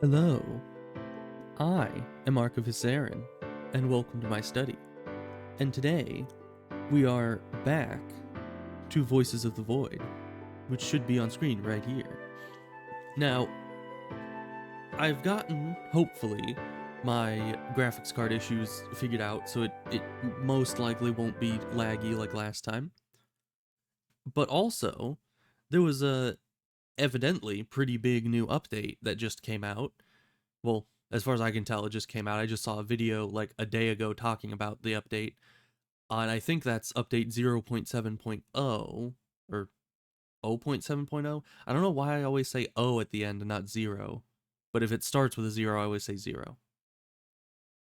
Hello, I am Archivist Aaron, and welcome to my study. And today, we are back to Voices of the Void, which should be on screen right here. Now, I've gotten, hopefully, my graphics card issues figured out, so it most likely won't be laggy like last time. But also, there was a evidently pretty big new update that just came out. Well, as far as I can tell, it just came out. I just saw a video like a day ago talking about the update. And I think that's update 0.7.0 or 0.7.0. I don't know why I always say O at the end and not 0. But if it starts with a 0, I always say 0.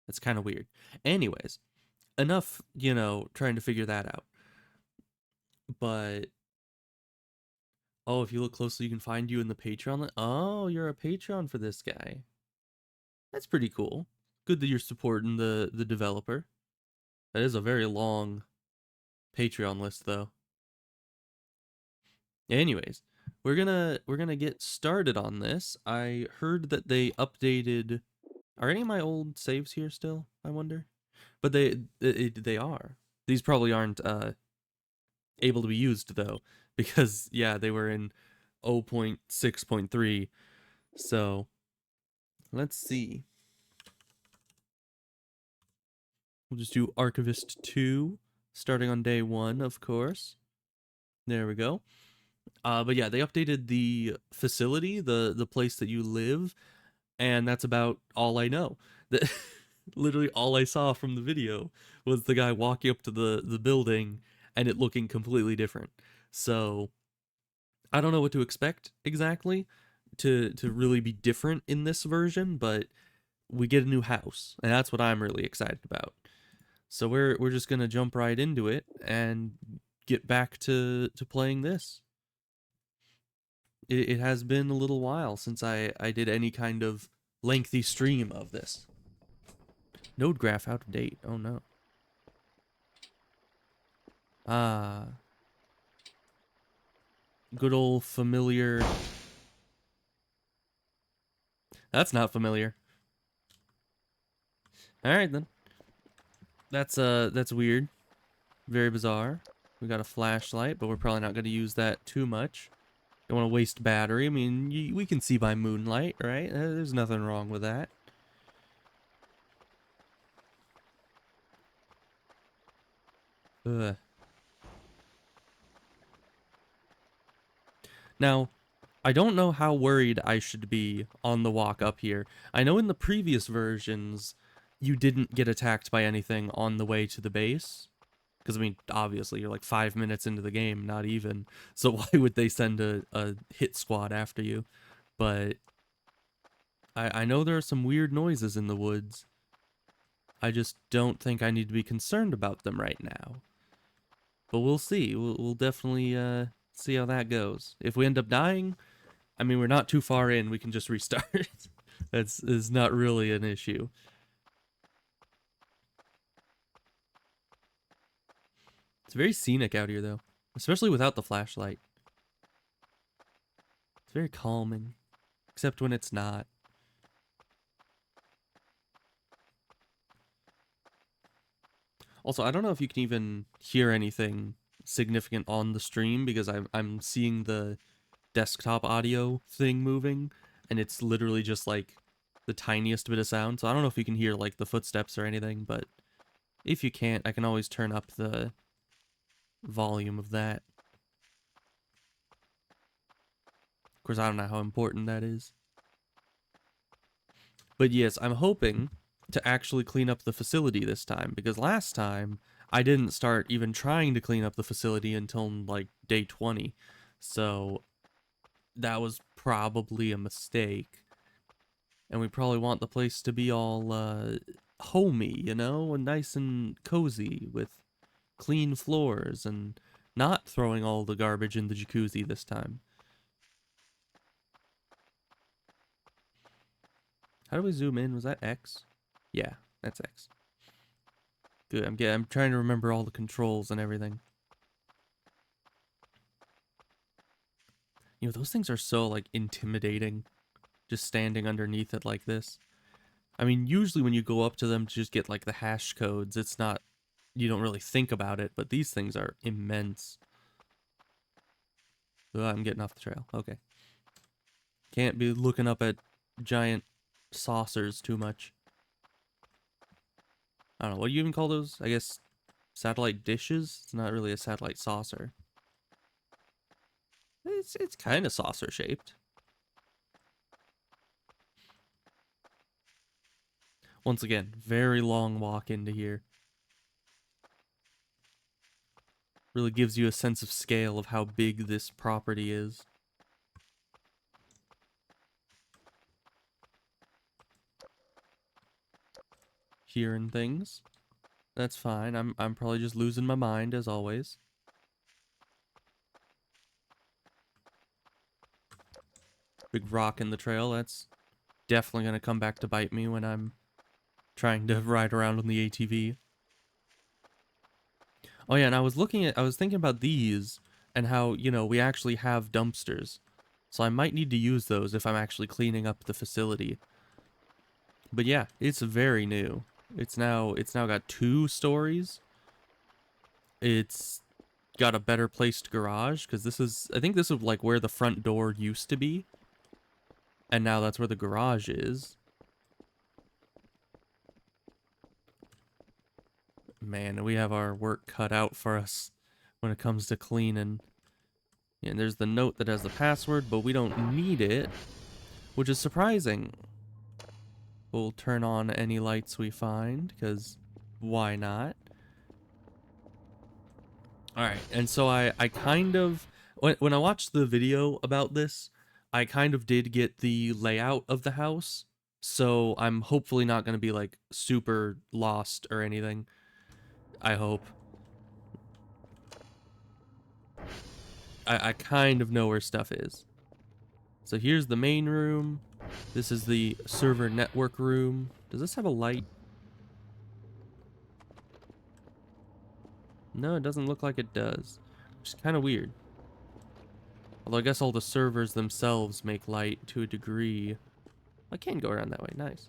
It's kind of weird. Anyways, enough, trying to figure that out. But oh, if you look closely, you can find you in the Patreon. Oh, you're a Patreon for this guy. That's pretty cool. Good that you're supporting the developer. That is a very long Patreon list, though. Anyways, we're gonna get started on this. I heard that they updated. Are any of my old saves here still? I wonder. But they are. These probably aren't able to be used though, because yeah, they were in 0.6.3. So let's see. We'll just do Archivist 2, starting on day 1, of course. There we go. But yeah, they updated the facility, the place that you live, and that's about all I know. Literally all I saw from the video was the guy walking up to the building and it looking completely different. So I don't know what to expect exactly to really be different in this version, but we get a new house, and that's what I'm really excited about. So we're just gonna jump right into it and get back to playing this. It has been a little while since I did any kind of lengthy stream of this. Node graph out of date. Oh no. Ah, good old familiar. That's not familiar. All right then. That's weird. Very bizarre. We got a flashlight, but we're probably not going to use that too much. Don't want to waste battery. I mean, we can see by moonlight, right? There's nothing wrong with that. Ugh. Now, I don't know how worried I should be on the walk up here. I know in the previous versions, you didn't get attacked by anything on the way to the base. Because, I mean, obviously, you're like 5 minutes into the game, not even. So why would they send a hit squad after you? But I know there are some weird noises in the woods. I just don't think I need to be concerned about them right now. But we'll see. We'll definitely see how that goes. If we end up dying, I mean, we're not too far in. We can just restart. That's is not really an issue. It's very scenic out here, though. Especially without the flashlight. It's very calming. Except when it's not. Also, I don't know if you can even hear anything significant on the stream because I'm seeing the desktop audio thing moving, and it's literally just like the tiniest bit of sound. So I don't know if you can hear like the footsteps or anything, but if you can't, I can always turn up the volume of that. Of course, I don't know how important that is. But yes, I'm hoping to actually clean up the facility this time, because last time I didn't start even trying to clean up the facility until like day 20. So that was probably a mistake. And we probably want the place to be all homey, and nice and cozy with clean floors and not throwing all the garbage in the jacuzzi this time. How do we zoom in? Was that X? Yeah, that's X. Good. I'm trying to remember all the controls and everything. Those things are so like intimidating. just standing underneath it like this. I mean, usually when you go up to them to just get like the hash codes, it's not, you don't really think about it, but these things are immense. Oh, I'm getting off the trail. Okay. Can't be looking up at giant saucers too much. I don't know, what do you even call those? I guess satellite dishes? It's not really a satellite saucer. It's kind of saucer shaped. Once again, very long walk into here. Really gives you a sense of scale of how big this property is. Hearing things. That's fine. I'm probably just losing my mind as always. Big rock in the trail. That's definitely gonna come back to bite me when I'm trying to ride around on the ATV. Oh yeah, and I was thinking about these and how, you know, we actually have dumpsters. So I might need to use those if I'm actually cleaning up the facility. But yeah, it's very new. It's now got 2 stories. It's got a better placed garage because I think this is like where the front door used to be. And now that's where the garage is. Man, we have our work cut out for us when it comes to cleaning. Yeah, and there's the note that has the password, but we don't need it, which is surprising. We'll turn on any lights we find, because why not? Alright, and so I kind of, when I watched the video about this, I kind of did get the layout of the house, so I'm hopefully not going to be, like, super lost or anything. I hope. I kind of know where stuff is. So here's the main room. This is the server network room. Does this have a light? No, it doesn't look like it does. Which is kind of weird. Although I guess all the servers themselves make light to a degree. I can go around that way. Nice.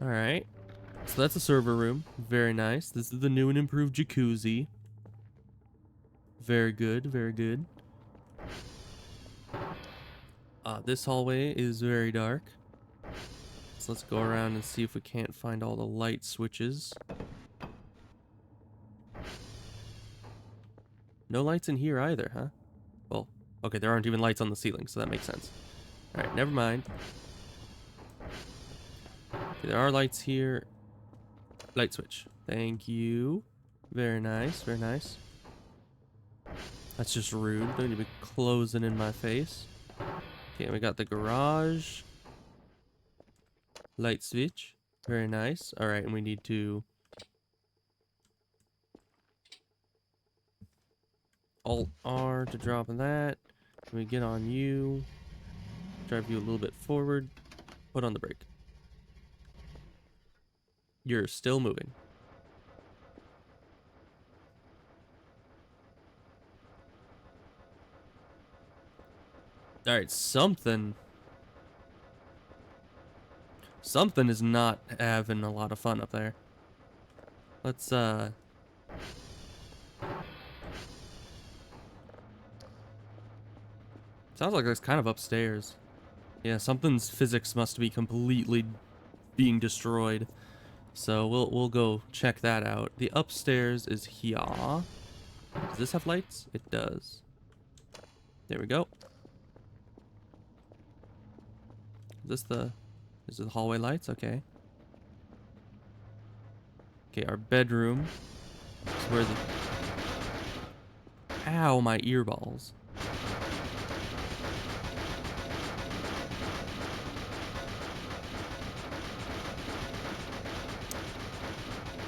Alright. So that's a server room. Very nice. This is the new and improved jacuzzi. Very good. Very good. This hallway is very dark. So let's go around and see if we can't find all the light switches. No lights in here either, huh? Well, okay, there aren't even lights on the ceiling, so that makes sense. Alright, never mind. Okay, there are lights here. Light switch. Thank you. Very nice, very nice. That's just rude. Don't need to be closing in my face. Okay, we got the garage. Light switch. Very nice. Alright, and we need to Alt R to drop that. Can we get on you? Drive you a little bit forward. Put on the brake. You're still moving. Alright, something is not having a lot of fun up there. Let's, sounds like it's kind of upstairs. Yeah, something's physics must be completely being destroyed. So we'll go check that out. The upstairs is here. Does this have lights? It does. There we go. Is this the hallway lights? Okay. Okay, our bedroom is where the... Ow, my earballs.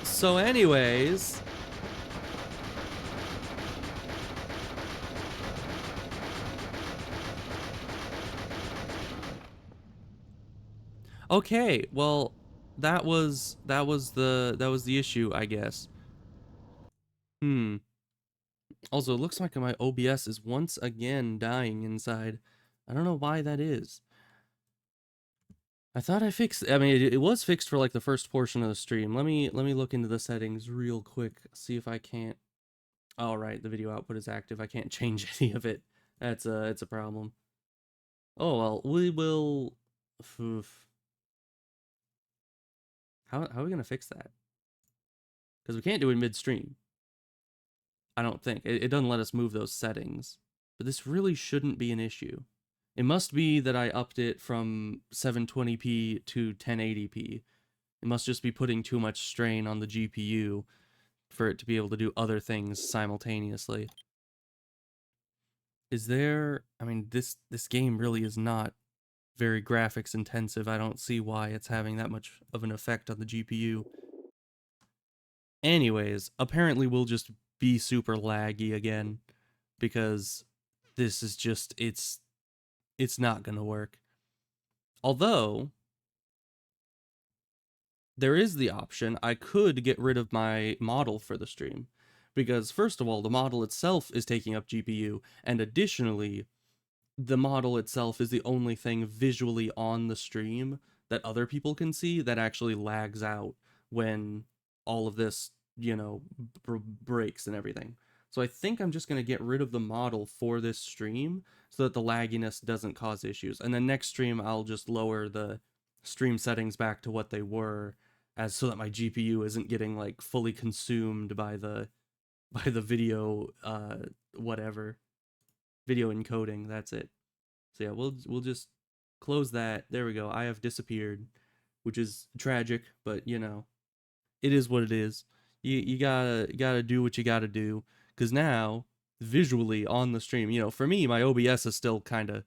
So anyways... Okay, well, that was the issue, I guess. Also, it looks like my OBS is once again dying inside. I don't know why that is. I thought I fixed. I mean, it was fixed for like the first portion of the stream. Let me look into the settings real quick. See if I can't. All right, the video output is active. I can't change any of it. It's a problem. Oh well, we will. Oof. How are we gonna fix that? Because we can't do it midstream. I don't think it doesn't let us move those settings. But this really shouldn't be an issue. It must be that I upped it from 720p to 1080p. It must just be putting too much strain on the GPU for it to be able to do other things simultaneously. Is there... I mean, this game really is not very graphics intensive. I don't see why it's having that much of an effect on the GPU. Anyways, apparently we'll just be super laggy again, because this is just... it's not gonna work. Although, there is the option, I could get rid of my model for the stream. Because, first of all, the model itself is taking up GPU, and additionally, the model itself is the only thing visually on the stream that other people can see that actually lags out when all of this, you know, breaks and everything. So I think I'm just going to get rid of the model for this stream so that the lagginess doesn't cause issues. And then next stream, I'll just lower the stream settings back to what they were, as so that my GPU isn't getting like fully consumed by the video whatever video encoding. That's it. So yeah, we'll just close that. There we go. I have disappeared, which is tragic, but you know, it is what it is. You gotta do what you gotta do, because now visually on the stream, you know, for me my OBS is still kind of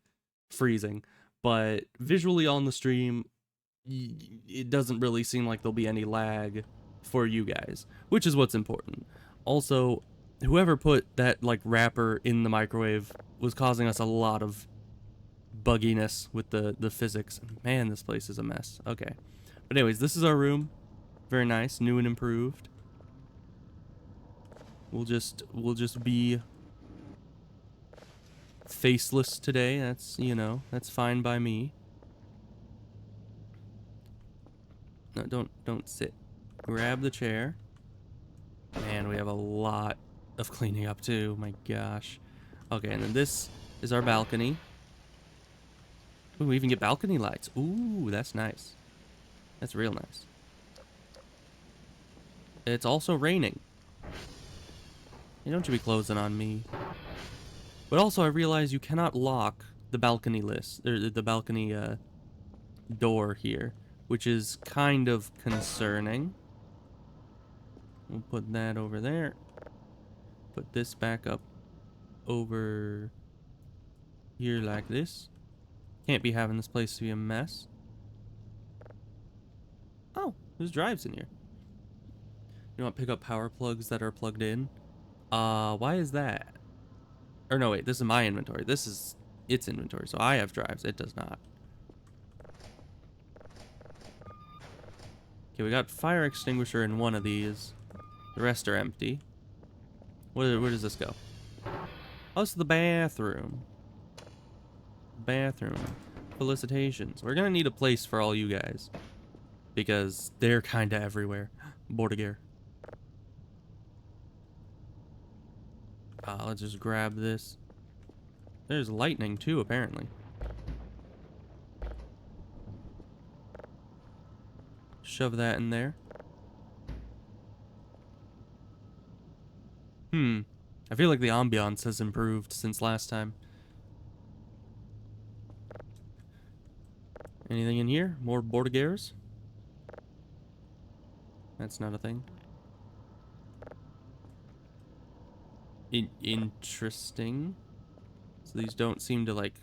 freezing, but visually on the stream, it doesn't really seem like there'll be any lag for you guys, which is what's important. Also, whoever put that like wrapper in the microwave was causing us a lot of bugginess with the physics. Man, this place is a mess. Okay, but anyways, this is our room. Very nice, new and improved. We'll just be faceless today. That's, you know, that's fine by me. No, don't sit. Grab the chair. Man, we have a lot of cleaning up too. My gosh. Okay, and then this is our balcony. Ooh, we even get balcony lights. Ooh, that's nice. That's real nice. It's also raining. You don't you be closing on me. But also, I realize you cannot lock the balcony list, or the balcony door here, which is kind of concerning. We'll put that over there. Put this back up over here like this. Can't be having this place to be a mess. Oh, there's drives in here. You want to pick up power plugs that are plugged in? Why is that? Or no, wait, this is my inventory. This is its inventory, so I have drives. It does not. Okay, we got fire extinguisher in one of these. The rest are empty. Where does this go? Oh, it's the bathroom. Bathroom. Felicitations. We're gonna need a place for all you guys, because they're kinda everywhere. Bordigair. Let's just grab this. There's lightning too, apparently. Shove that in there. I feel like the ambiance has improved since last time. Anything in here? More Bordigairs? That's not a thing. Interesting. So these don't seem to, like,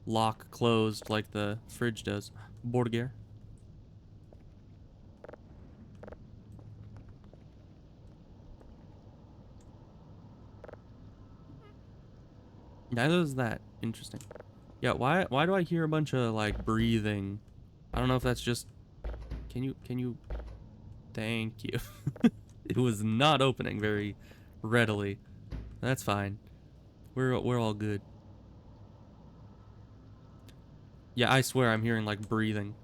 lock closed like the fridge does. Bordigair. Neither is that. Interesting. Yeah, why do I hear a bunch of, like, breathing? I don't know if that's just... Can you... Thank you. It was not opening very readily. That's fine. We're all good. Yeah, I swear I'm hearing, like, breathing.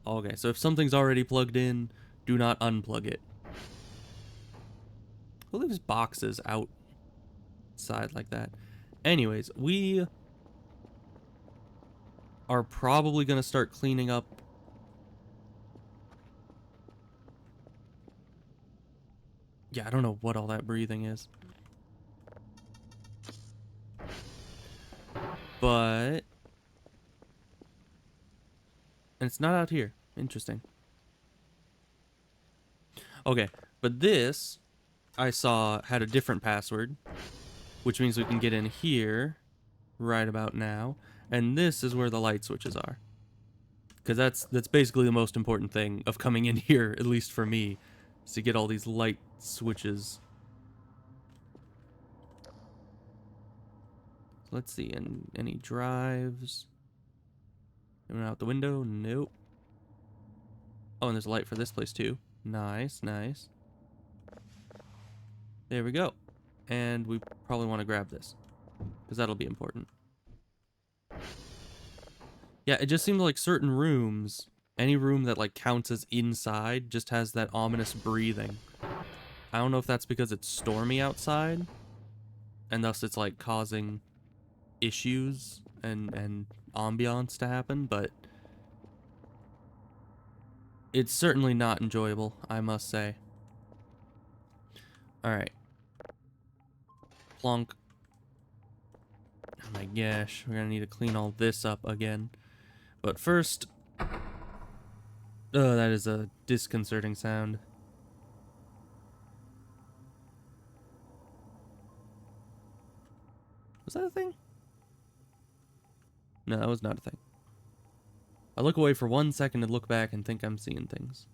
Okay, so if something's already plugged in, do not unplug it. Who leaves boxes outside like that? Anyways, we are probably going to start cleaning up. Yeah, I don't know what all that breathing is. But... And it's not out here. Interesting. Okay, but this, I saw, had a different password, which means we can get in here right about now. And this is where the light switches are. Because that's basically the most important thing of coming in here, at least for me, is to get all these light switches. Let's see, and any drives? Anyone out the window? Nope. Oh, and there's a light for this place too. Nice, nice. There we go. And we probably want to grab this, because that'll be important. Yeah, it just seems like certain rooms, any room that like counts as inside, just has that ominous breathing. I don't know if that's because it's stormy outside, and thus it's like causing issues and ambiance to happen, but it's certainly not enjoyable, I must say. Alright. Plonk. Oh my gosh, we're gonna need to clean all this up again. But first... Oh, that is a disconcerting sound. Was that a thing? No, that was not a thing. I look away for 1 second and look back and think I'm seeing things.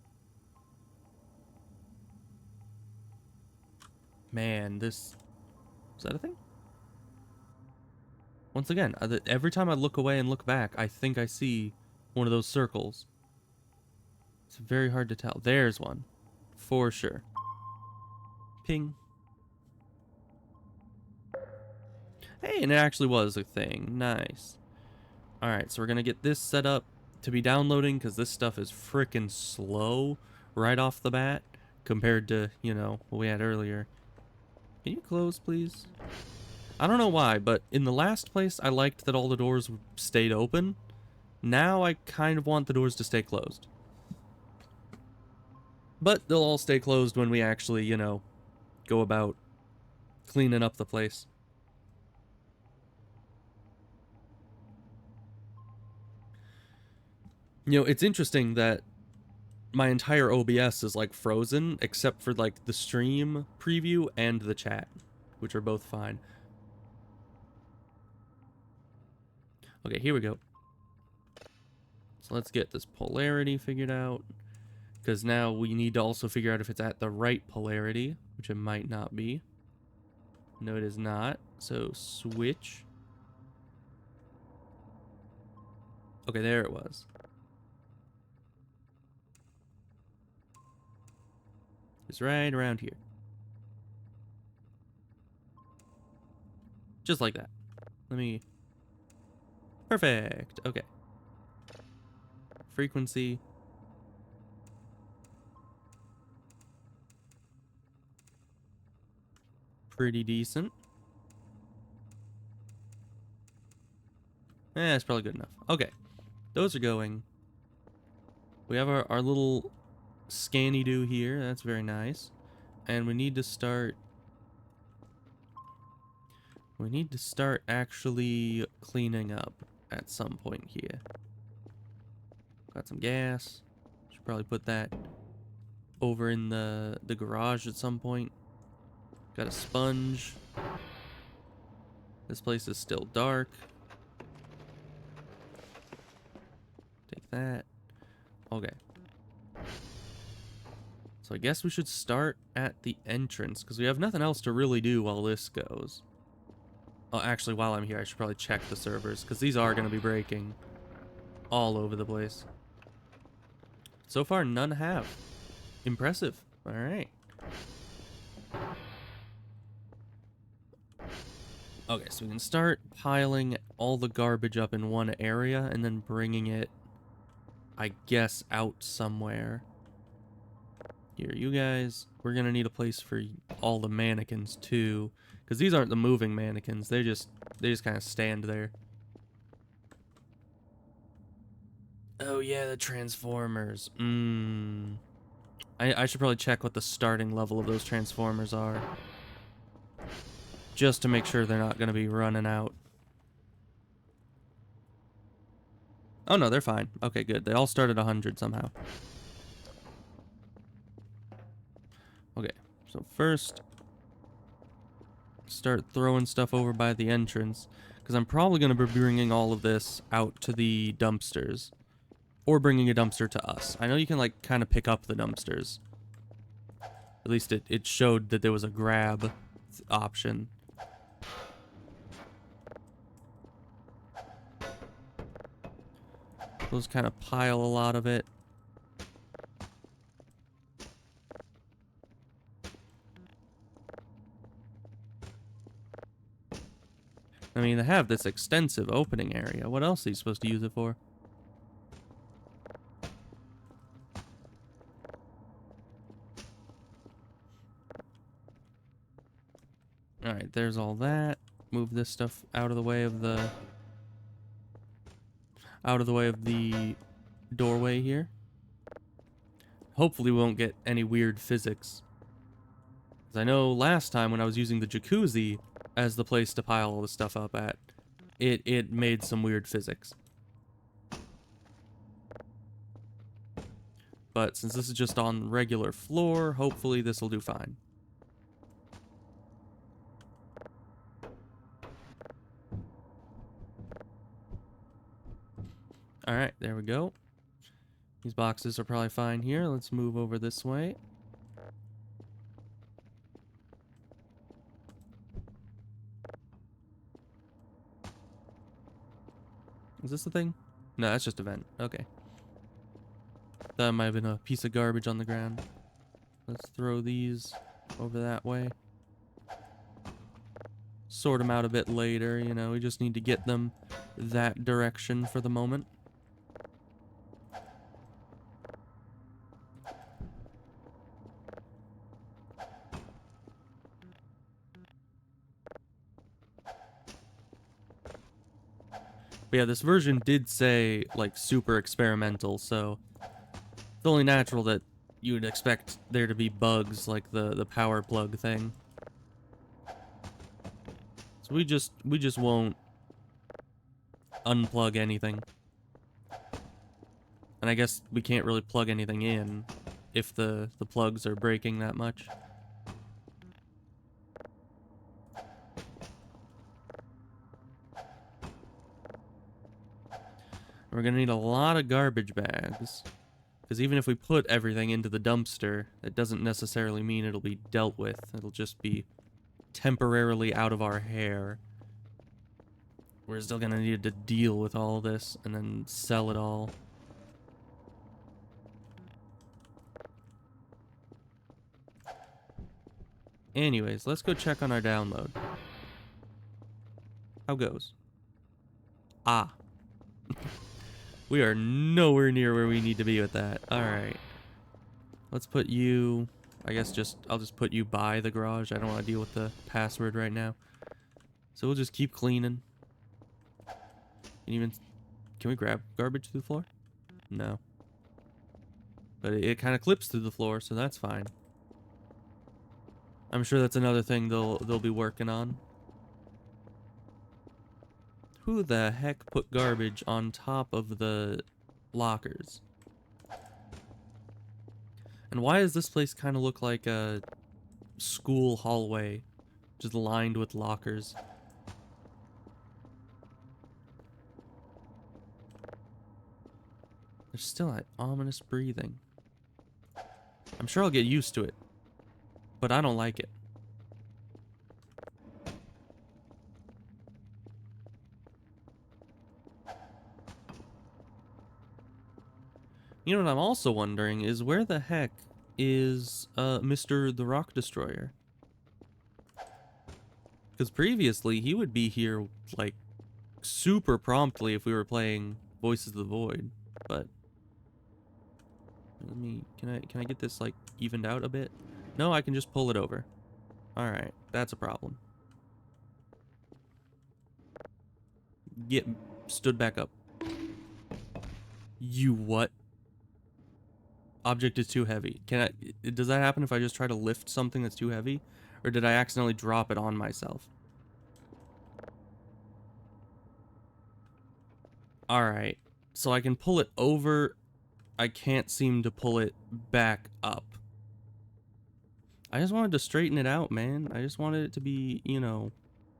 Man, this... Was that a thing? Once again, every time I look away and look back, I think I see one of those circles. It's very hard to tell. There's one. For sure. Ping. Hey, and it actually was a thing. Nice. Alright, so we're gonna get this set up to be downloading, because this stuff is freaking slow right off the bat compared to, you know, what we had earlier. Can you close, please? I don't know why, but in the last place, I liked that all the doors stayed open. Now I kind of want the doors to stay closed. But they'll all stay closed when we actually, you know, go about cleaning up the place. You know, it's interesting that my entire OBS is like frozen, except for like the stream preview and the chat, which are both fine. Okay, here we go. So let's get this polarity figured out, because now we need to also figure out if it's at the right polarity, which it might not be. No, it is not. So switch. Okay, there it was. It's right around here. Just like that. Let me... Perfect. Okay. Frequency. Pretty decent. It's probably good enough. Okay. Those are going. We have our little scanny-do here. That's very nice. And we need to start... We need to start actually cleaning up at some point here. Got some gas. Should probably put that over in the garage at some point. Got a sponge. This place is still dark. Take that. Okay. So I guess we should start at the entrance, because we have nothing else to really do while this goes. Oh, actually, while I'm here, I should probably check the servers, because these are going to be breaking all over the place. So far, none have. Impressive. Alright. Okay, so we can start piling all the garbage up in one area and then bringing it, I guess, out somewhere. Here, you guys, we're gonna need a place for all the mannequins too, because these aren't the moving mannequins. They just kind of stand there. Oh yeah, the transformers. I should probably check what the starting level of those transformers are, just to make sure they're not gonna be running out. Oh no, they're fine. Okay, good. They all start at 100 somehow. Okay, so first, start throwing stuff over by the entrance, because I'm probably going to be bringing all of this out to the dumpsters, or bringing a dumpster to us. I know you can, like, kind of pick up the dumpsters. At least it showed that there was a grab option. Those kind of pile a lot of it. I mean, they have this extensive opening area. What else are you supposed to use it for? Alright, there's all that. Move this stuff out of the way of the... doorway here. Hopefully we won't get any weird physics. Because I know last time when I was using the jacuzzi as the place to pile all the stuff up at, it made some weird physics. But since this is just on regular floor, hopefully this will do fine. Alright, there we go. These boxes are probably fine here. Let's move over this way. Is this the thing? No, that's just a vent. Okay. That might have been a piece of garbage on the ground. Let's throw these over that way. Sort them out a bit later, you know. We just need to get them that direction for the moment. But yeah, this version did say, like, super experimental, so it's only natural that you would expect there to be bugs like the power plug thing. So we just won't unplug anything. And I guess we can't really plug anything in if the plugs are breaking that much. We're gonna need a lot of garbage bags. Because even if we put everything into the dumpster, it doesn't necessarily mean it'll be dealt with. It'll just be temporarily out of our hair. We're still gonna need to deal with all this and then sell it all. Anyways, let's go check on our download. How goes? Ah. We are nowhere near where we need to be with that. Alright. Let's put you... I guess I'll just put you by the garage. I don't want to deal with the password right now. So we'll just keep cleaning. Can we grab garbage through the floor? No. But it kind of clips through the floor, so that's fine. I'm sure that's another thing they'll be working on. Who the heck put garbage on top of the lockers? And why does this place kind of look like a school hallway, just lined with lockers? There's still that ominous breathing. I'm sure I'll get used to it, but I don't like it. You know what I'm also wondering is where the heck is Mr. the Rock Destroyer? Because previously, he would be here, like, super promptly if we were playing Voices of the Void. But let me, can I get this, like, evened out a bit? No, I can just pull it over. Alright, that's a problem. Get stood back up. You what? Object is too heavy. Does that happen if I just try to lift something that's too heavy? Or did I accidentally drop it on myself? Alright. So I can pull it over. I can't seem to pull it back up. I just wanted to straighten it out, man. I just wanted it to be, you know,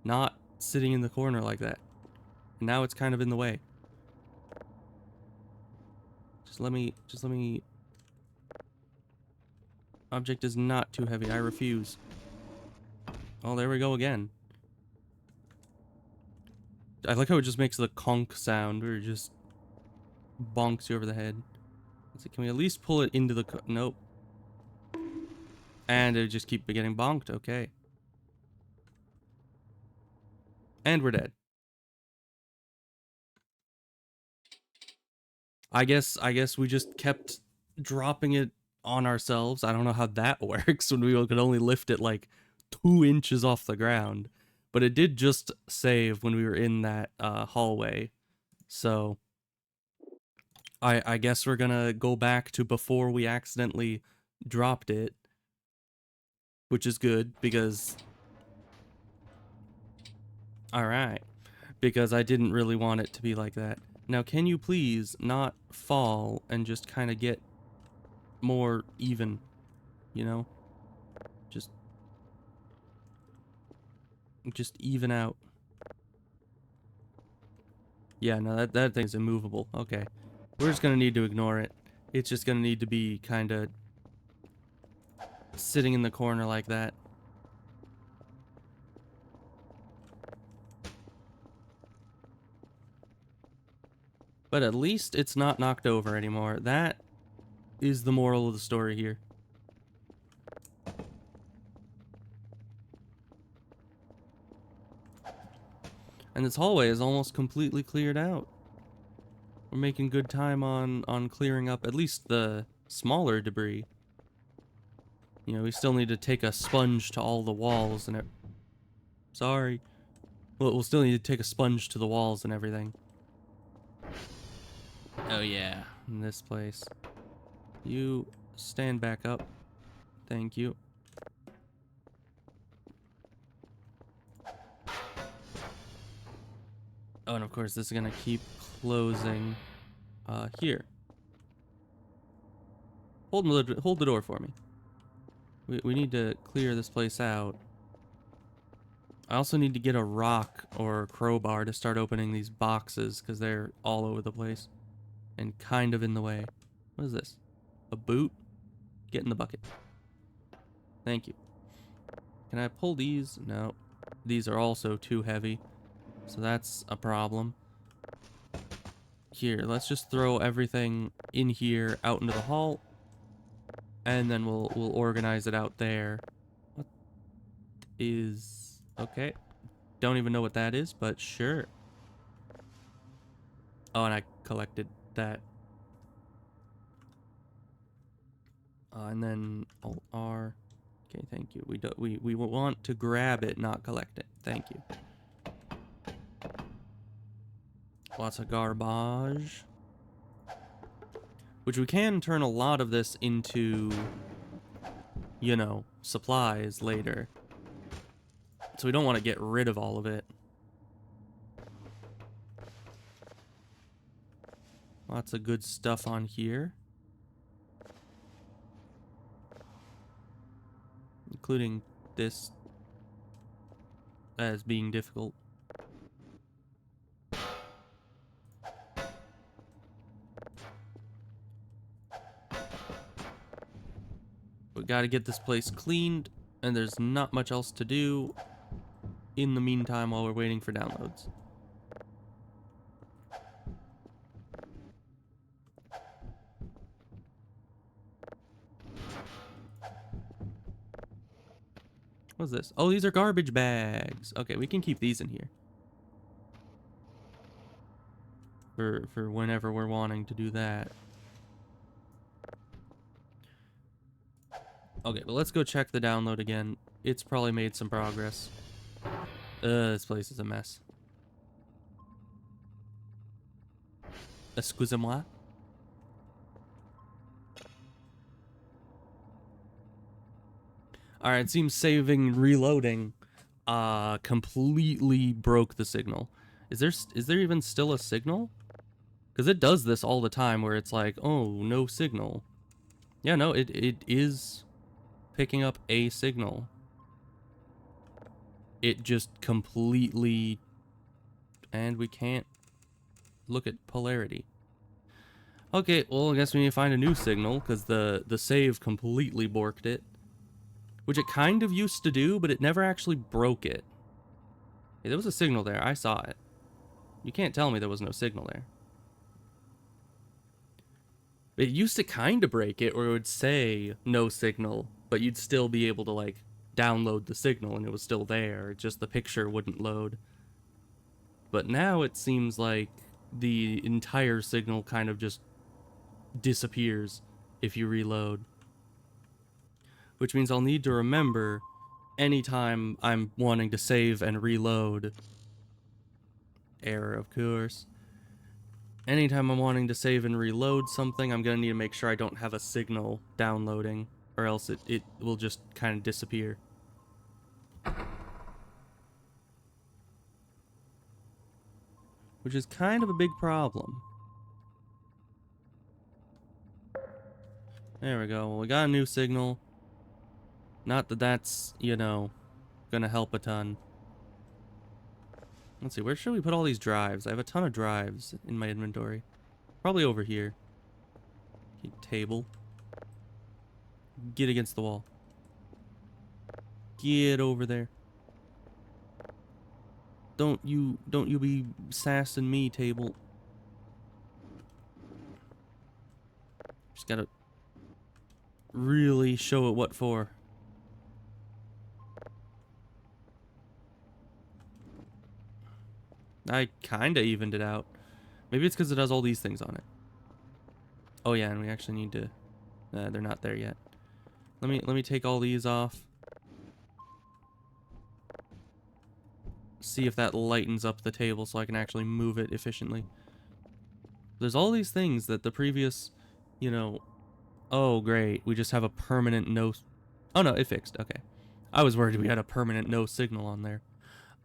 not sitting in the corner like that. And now it's kind of in the way. Just let me... Object is not too heavy. I refuse. Oh, there we go again. I like how it just makes the conk sound, where it just bonks you over the head. So can we at least pull it into the... Nope. And it just keep getting bonked. Okay. And we're dead. I guess we just kept dropping it on ourselves. I don't know how that works when we could only lift it like 2 inches off the ground. But it did just save when we were in that hallway. So I guess we're gonna go back to before we accidentally dropped it. Which is good because... Alright. Because I didn't really want it to be like that. Now, can you please not fall and just kind of get more even, you know? Just even out. Yeah, no, that thing's immovable. Okay. We're just gonna need to ignore it. It's just gonna need to be kind of sitting in the corner like that. But at least it's not knocked over anymore. That is the moral of the story here. And this hallway is almost completely cleared out. We're making good time on clearing up at least the smaller debris. You know, we still need to take a sponge to all the walls and it... Sorry. We'll still need to take a sponge to the walls and everything. Oh yeah, in this place. You stand back up. Thank you. Oh, and of course this is gonna keep closing here. Hold the door for me. We need to clear this place out. I also need to get a rock or a crowbar to start opening these boxes because they're all over the place and kind of in the way. What is this? A boot? Get in the bucket. Thank you. Can I pull these? No. These are also too heavy. So that's a problem. Here, let's just throw everything in here out into the hall. And then we'll organize it out there. What is... Okay. Don't even know what that is, but sure. Oh, and I collected that. And then Alt R. Okay, thank you. We want to grab it, not collect it. Thank you. Lots of garbage. Which we can turn a lot of this into, you know, supplies later. So we don't want to get rid of all of it. Lots of good stuff on here. Including this as being difficult. We gotta get this place cleaned, and there's not much else to do in the meantime while we're waiting for downloads. What's this? Oh, these are garbage bags. Okay, we can keep these in here. For whenever we're wanting to do that. Okay, but let's go check the download again. It's probably made some progress. This place is a mess. Excusez-moi. Alright, it seems saving reloading completely broke the signal. Is there even still a signal? Because it does this all the time where it's like, oh, no signal. Yeah, no, it is picking up a signal. It just completely... And we can't look at polarity. Okay, well, I guess we need to find a new signal, because the save completely borked it. Which it kind of used to do, but it never actually broke it. Hey, there was a signal there. I saw it. You can't tell me there was no signal there. It used to kind of break it, or it would say no signal, but you'd still be able to, like, download the signal, and it was still there. Just the picture wouldn't load. But now it seems like the entire signal kind of just disappears if you reload. Which means I'll need to remember anytime I'm wanting to save and reload. Error, of course. Anytime I'm wanting to save and reload something, I'm going to need to make sure I don't have a signal downloading, or else it will just kind of disappear. Which is kind of a big problem. There we go. Well, we got a new signal. Not that that's, you know, gonna help a ton. Let's see, where should we put all these drives? I have a ton of drives in my inventory. Probably over here. Okay, table. Get against the wall. Get over there. Don't you be sassing me, table. Just gotta really show it what for. I kinda evened it out. Maybe it's because it has all these things on it. Oh yeah, and we actually need to... they're not there yet. Let me take all these off. See if that lightens up the table so I can actually move it efficiently. There's all these things that the previous, you know... Oh, great. We just have a permanent no... Oh, no, it fixed. Okay. I was worried we had a permanent no signal on there.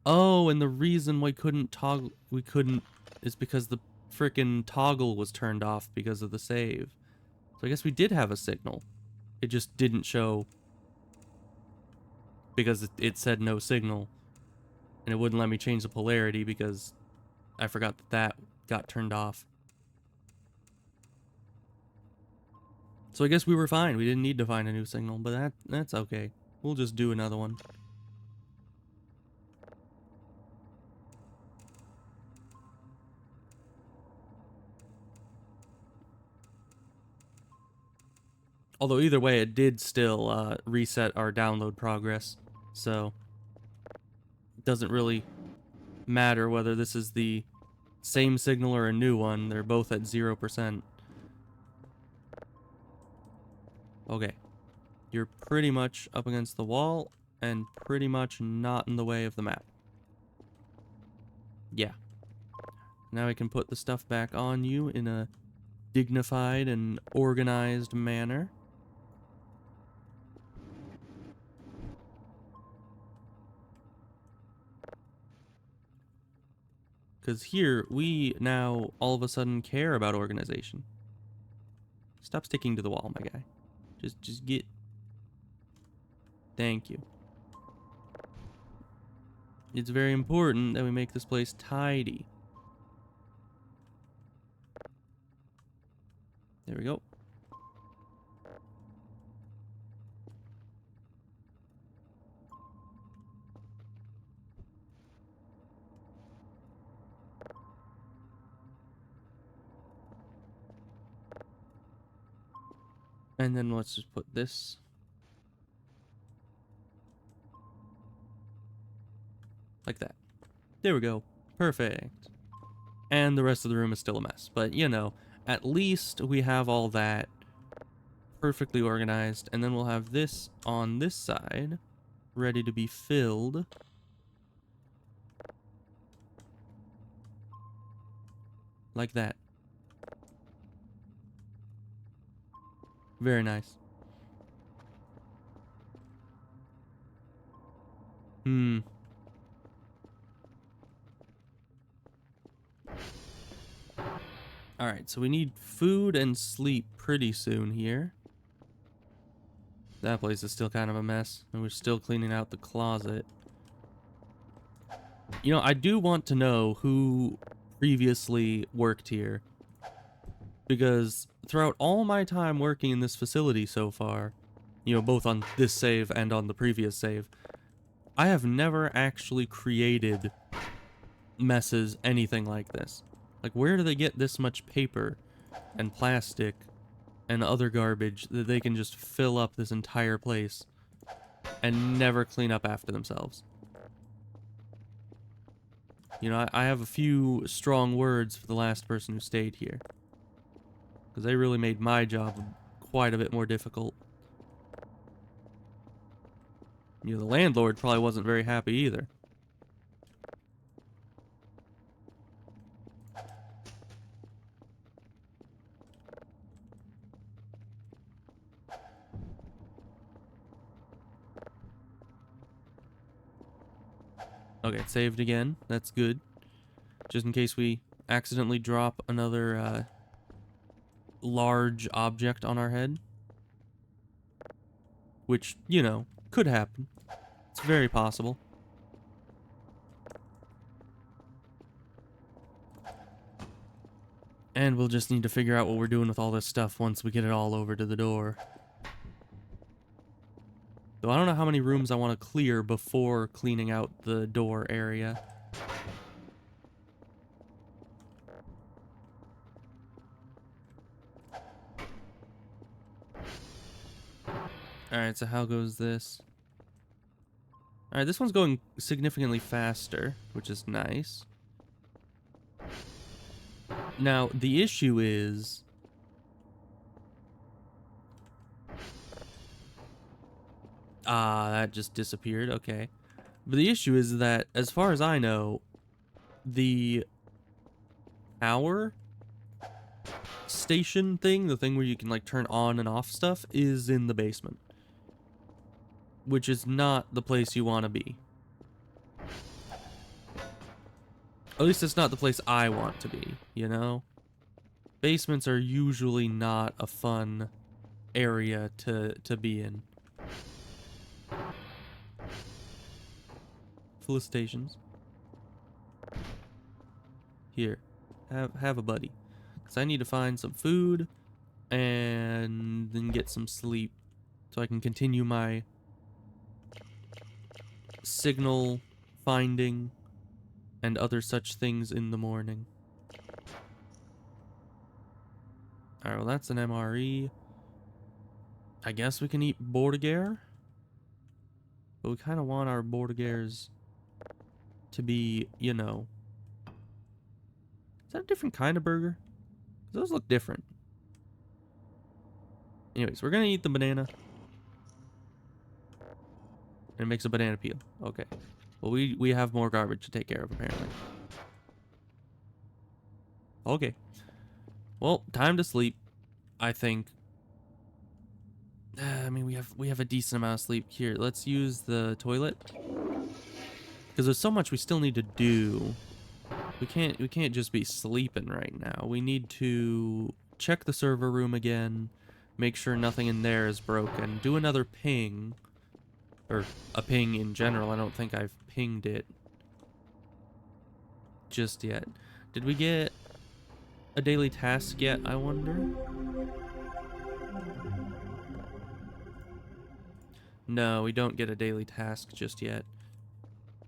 Oh, and the reason we couldn't toggle... We couldn't... is because the frickin' toggle was turned off because of the save. So I guess we did have a signal. It just didn't show... because it said no signal. And it wouldn't let me change the polarity because I forgot that got turned off. So I guess we were fine. We didn't need to find a new signal, but that's okay. We'll just do another one. Although either way, it did still reset our download progress. So it doesn't really matter whether this is the same signal or a new one. They're both at 0%. Okay. You're pretty much up against the wall and pretty much not in the way of the map. Yeah. Now I can put the stuff back on you in a dignified and organized manner. Because here, we now all of a sudden care about organization. Stop sticking to the wall, my guy. Just get... Thank you. It's very important that we make this place tidy. There we go. And then let's just put this. Like that. There we go. Perfect. And the rest of the room is still a mess. But, you know, at least we have all that perfectly organized. And then we'll have this on this side, ready to be filled. Like that. Very nice. Alright, so we need food and sleep pretty soon here. That place is still kind of a mess, and we're still cleaning out the closet. You know, I do want to know who previously worked here, because throughout all my time working in this facility so far, you know, both on this save and on the previous save, I have never actually created messes anything like this. Like, where do they get this much paper and plastic and other garbage that they can just fill up this entire place and never clean up after themselves? You know, I have a few strong words for the last person who stayed here, because they really made my job quite a bit more difficult. You know, the landlord probably wasn't very happy either. Okay, it saved again. That's good. Just in case we accidentally drop another large object on our head. Which, you know, could happen. It's very possible. And we'll just need to figure out what we're doing with all this stuff once we get it all over to the door. Though I don't know how many rooms I want to clear before cleaning out the door area. Alright, so how goes this? Alright, this one's going significantly faster, which is nice. Now, the issue is... that just disappeared. Okay. But the issue is that, as far as I know, the power station thing, the thing where you can, like, turn on and off stuff, is in the basement. Which is not the place you want to be. At least it's not the place I want to be, you know? Basements are usually not a fun area to be in. Felicitations. Here, have a buddy. Because I need to find some food and then get some sleep so I can continue my signal finding and other such things in the morning. Alright, well that's an MRE. I guess we can eat Bordigaire. But we kind of want our Bordigaires to be, you know... Is that a different kind of burger? Those look different. Anyways, we're gonna eat the banana. And it makes a banana peel. Okay. Well, we have more garbage to take care of, apparently. Okay. Well, time to sleep, I think. I mean, we have a decent amount of sleep here. Let's use the toilet. Because there's so much we still need to do. We can't just be sleeping right now. We need to check the server room again, make sure nothing in there is broken, do another ping. Or a ping in general. I don't think I've pinged it just yet. Did we get a daily task yet, I wonder? No, we don't get a daily task just yet.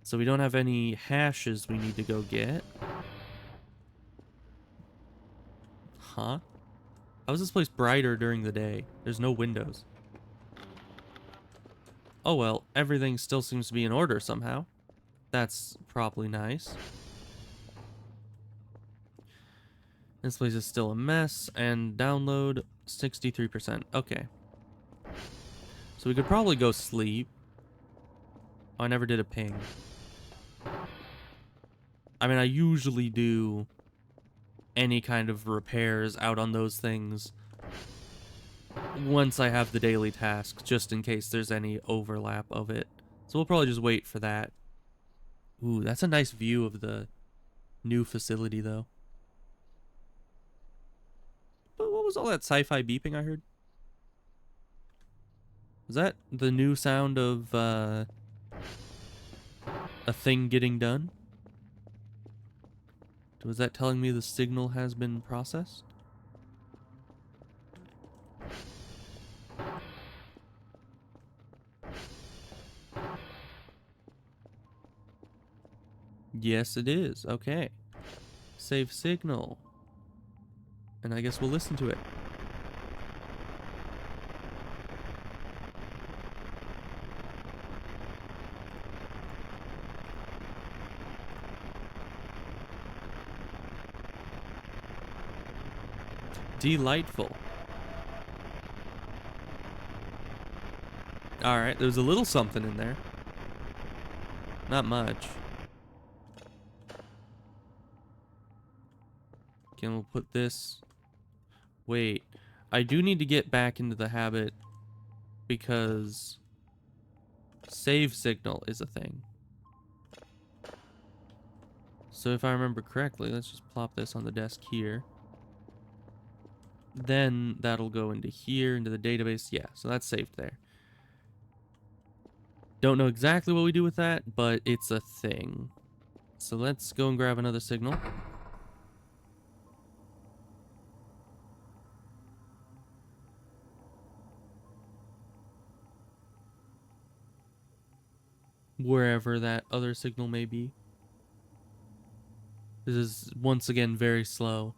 So we don't have any hashes we need to go get. Huh? How is this place brighter during the day? There's no windows. Oh well, everything still seems to be in order somehow. That's probably nice. This place is still a mess, and download 63%. Okay. So we could probably go sleep. Oh, I never did a ping. I mean, I usually do any kind of repairs out on those things once I have the daily task, just in case there's any overlap of it. So we'll probably just wait for that. Ooh, that's a nice view of the new facility, though. But what was all that sci-fi beeping I heard? Was that the new sound of a thing getting done? Was that telling me the signal has been processed? Yes, it is. Okay. Save signal. And I guess we'll listen to it. Delightful. Alright, there's a little something in there. Not much. Okay, we'll put this... Wait. I do need to get back into the habit because save signal is a thing. So if I remember correctly, let's just plop this on the desk here. Then that'll go into here, into the database. Yeah, so that's saved there. Don't know exactly what we do with that, but it's a thing. So let's go and grab another signal. Wherever that other signal may be. This is once again very slow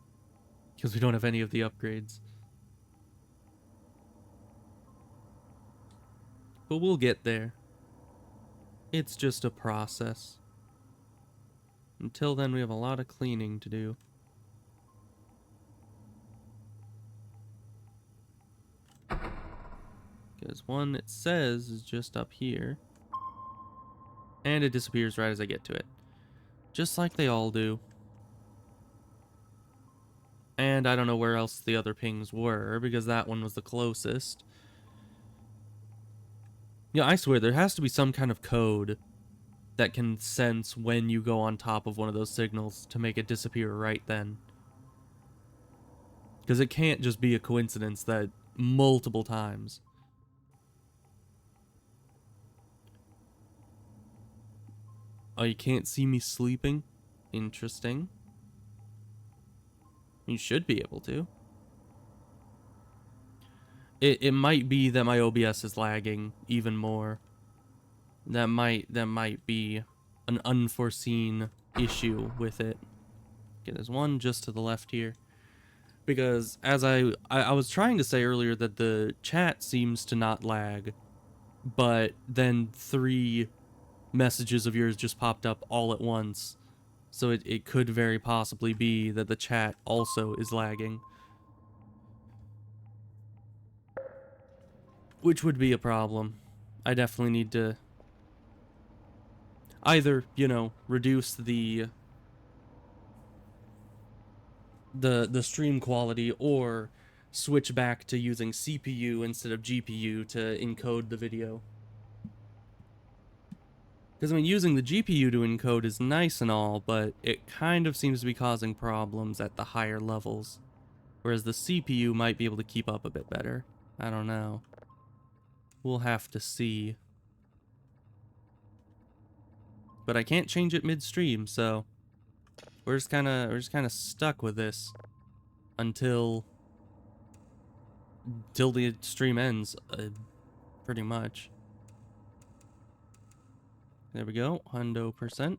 because we don't have any of the upgrades. But we'll get there. It's just a process. Until then, we have a lot of cleaning to do. Because one, it says, is just up here. And it disappears right as I get to it. Just like they all do. And I don't know where else the other pings were, because that one was the closest. Yeah, I swear, there has to be some kind of code that can sense when you go on top of one of those signals to make it disappear right then. Because it can't just be a coincidence that multiple times. Oh, you can't see me sleeping? Interesting. You should be able to. It might be that my OBS is lagging even more. That might be an unforeseen issue with it. Okay, there's one just to the left here. Because as I was trying to say earlier that the chat seems to not lag, but then 3 messages of yours just popped up all at once. So it could very possibly be that the chat also is lagging. Which would be a problem. I definitely need to either, you know, reduce the stream quality or switch back to using CPU instead of GPU to encode the video. Because, I mean, using the GPU to encode is nice and all, but it kind of seems to be causing problems at the higher levels. Whereas the CPU might be able to keep up a bit better. I don't know. We'll have to see. But I can't change it midstream, so we're just kind of stuck with this until the stream ends, pretty much. There we go, 100%.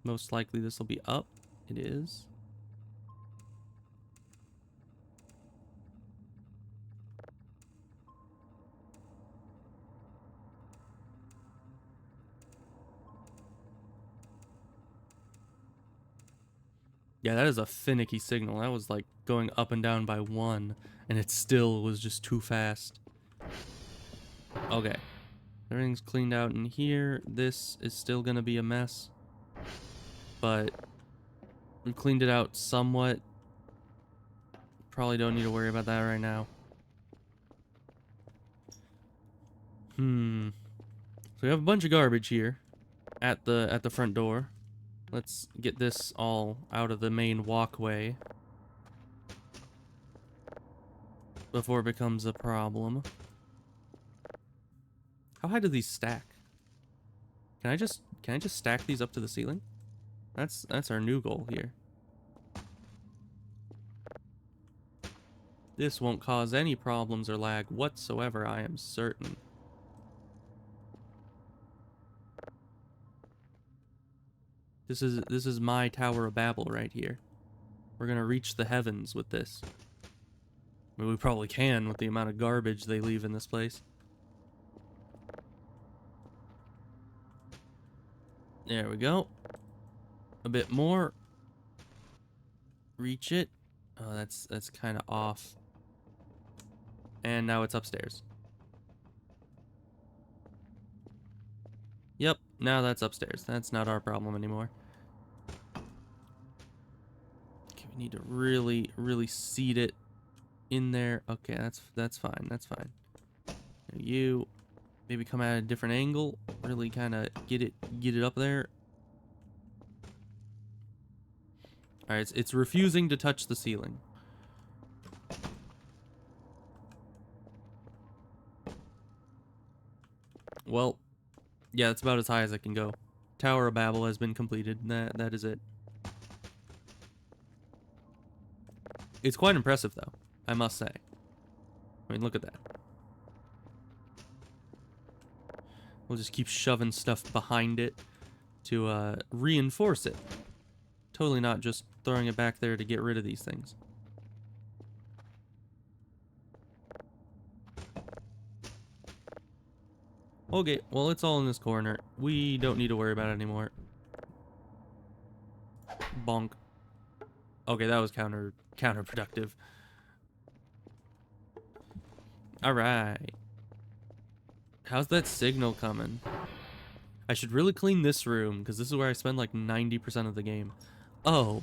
Most likely this will be up. It is. Yeah, that is a finicky signal. That was like going up and down by 1, and it still was just too fast. Okay. Everything's cleaned out in here. This is still gonna be a mess, but we cleaned it out somewhat. Probably don't need to worry about that right now. So we have a bunch of garbage here at the front door. Let's get this all out of the main walkway before it becomes a problem. How high do these stack? Can I just stack these up to the ceiling? That's our new goal here. This won't cause any problems or lag whatsoever, I am certain. This is my Tower of Babel right here. We're gonna reach the heavens with this. I mean, we probably can with the amount of garbage they leave in this place. There we go. A bit more. Reach it. Oh, that's kind of off. And now it's upstairs. Yep, now that's upstairs. That's not our problem anymore. Okay, we need to really, really seed it in there. Okay, that's fine. That's fine. You maybe come at a different angle. Really kind of get it up there. All right, it's refusing to touch the ceiling. Well, yeah, that's about as high as I can go. Tower of Babel has been completed. That is it. It's quite impressive, though, I must say. I mean, look at that. We'll just keep shoving stuff behind it to reinforce it. Totally not just throwing it back there to get rid of these things. Okay, well, it's all in this corner. We don't need to worry about it anymore. Bonk. Okay, that was counterproductive. All right. How's that signal coming? I should really clean this room, because this is where I spend like 90% of the game. Oh.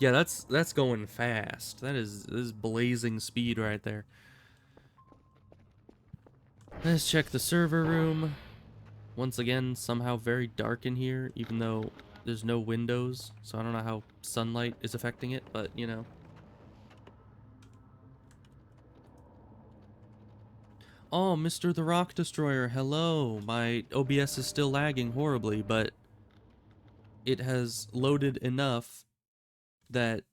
Yeah, that's going fast. This is blazing speed right there. Let's check the server room. Once again, somehow very dark in here, even though there's no windows, so I don't know how sunlight is affecting it, but you know. Oh, Mr. the Rock Destroyer, hello. My OBS is still lagging horribly, but it has loaded enough that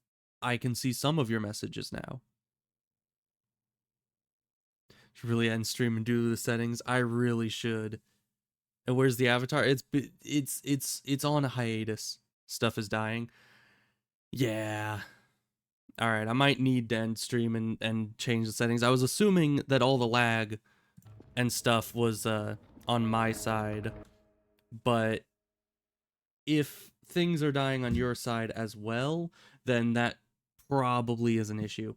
I can see some of your messages now. Should really end stream and do the settings. I really should. And where's the avatar? It's on a hiatus. Stuff is dying. Yeah. All right, I might need to end stream and change the settings. I was assuming that all the lag and stuff was on my side, but if things are dying on your side as well, then that probably is an issue.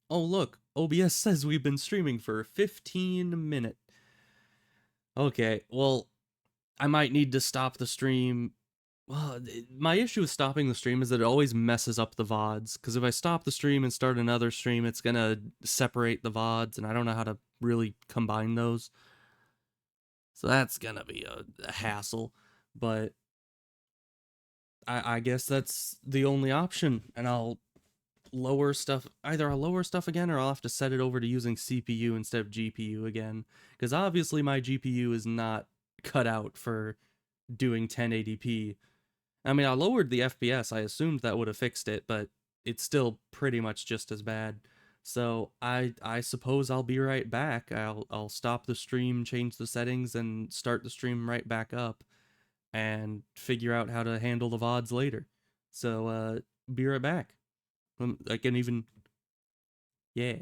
Oh, look, OBS says we've been streaming for 15 minutes. Okay, well, I might need to stop the stream. Well, my issue with stopping the stream is that it always messes up the VODs, because if I stop the stream and start another stream, it's gonna separate the VODs, and I don't know how to really combine those. So that's gonna be a hassle, but I guess that's the only option, and I'll lower stuff. Either I'll lower stuff again, or I'll have to set it over to using CPU instead of GPU again, because obviously my GPU is not cut out for doing 1080p. I mean, I lowered the FPS. I assumed that would have fixed it, but it's still pretty much just as bad. So I suppose I'll be right back. I'll stop the stream, change the settings, and start the stream right back up, and figure out how to handle the VODs later. So be right back. I can even, yeah.